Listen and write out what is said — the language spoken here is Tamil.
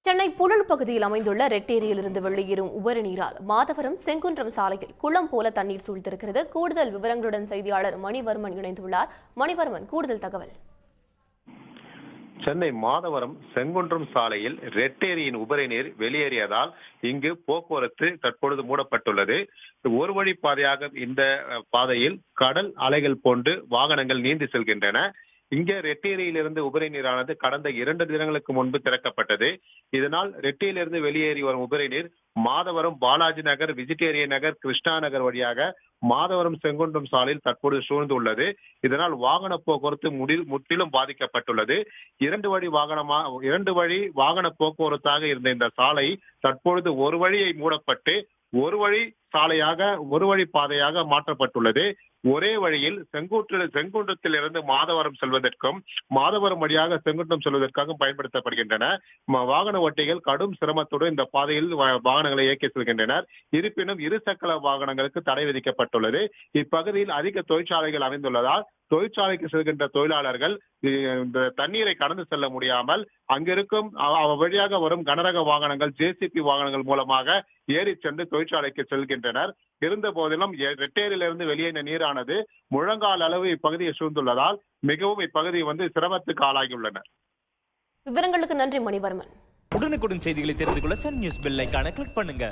சென்னை புழல் பகுதியில் அமைந்துள்ள ரெட்டேரியிலிருந்து வெளியேறும் உபரி நீரால் மாதவரம் செங்குன்றம் சாலையில் குளம் போல தண்ணீர் சூழ்ந்திருக்கிறது. கூடுதல் விவரங்களுடன் செய்தியாளர் மணிவர்மன் இணைந்துள்ளார். மணிவர்மன், கூடுதல் தகவல். சென்னை மாதவரம் செங்குன்றம் சாலையில் ரெட்டேரியின் உபரி நீர் வெளியேறியதால் இங்கு போக்குவரத்து தற்பொழுது மூடப்பட்டுள்ளது. ஒரு வழி பாதையாக இந்த பாதையில் கடல் அலைகள் போன்று வாகனங்கள் நீந்தி செல்கின்றன. இங்கே ரெட்டேரியிலிருந்து உபரி நீரானது கடந்த 2 தினங்களுக்கு முன்பு திறக்கப்பட்டது. இதனால் ரெட்டேரியிலிருந்து வெளியேறி வரும் உபரி நீர் மாதவரம் பாலாஜி நகர், வெஜிடேரியன் நகர், கிருஷ்ணா நகர் வழியாக மாதவரம் செங்குன்றம் சாலையில் தற்போது சூழ்ந்துள்ளது. இதனால் வாகன போக்குவரத்து முற்றிலும் பாதிக்கப்பட்டுள்ளது. 2 வழி வாகன போக்குவரத்தாக இருந்த இந்த சாலை தற்பொழுது ஒரு வழியை மூடப்பட்டு ஒரு வழி சாலையாக, ஒரு வழி பாதையாக மாற்றப்பட்டுள்ளது. ஒரே வழியில் செங்குன்றத்திலிருந்து மாதவரம் செல்வதற்கும் மாதவரம் வழியாக செங்குன்றம் செல்வதற்காகவும் பயன்படுத்தப்படுகின்றன. வாகன ஓட்டிகள் கடும் சிரமத்துடன் இந்த பாதையில் வாகனங்களை இயக்கி செல்கின்றனர். இருப்பினும் இருசக்கர வாகனங்களுக்கு தடை விதிக்கப்பட்டுள்ளது. இப்பகுதியில் அதிக தொழிற்சாலைகள் அமைந்துள்ளதால் தொழிற்சாலைக்கு செல்கின்ற தொழிலாளர்கள் இந்த தண்ணீரை கடந்து செல்ல முடியாமல் அங்கிருக்கும் வழியாக வரும் கனரக வாகனங்கள், ஜேசிபி வாகனங்கள் மூலமாக ஏறி சென்று தொழிற்சாலைக்கு செல்கின்றனர். இருந்த போதிலும் ரெட்டேரியிலிருந்து வெளியேறிய நீரானது முழங்கால் அளவு இப்பகுதியை சூழ்ந்துள்ளதால் மிகவும் இப்பகுதி சிரமத்துக்கு ஆளாகியுள்ளனர். விவரங்களுக்கு நன்றி மணிவர்மன். உடனுக்குடன் செய்திகளை தெரிந்து கொள்ள சன் நியூஸ் பெல் ஐகானை கிளிக் பண்ணுங்க.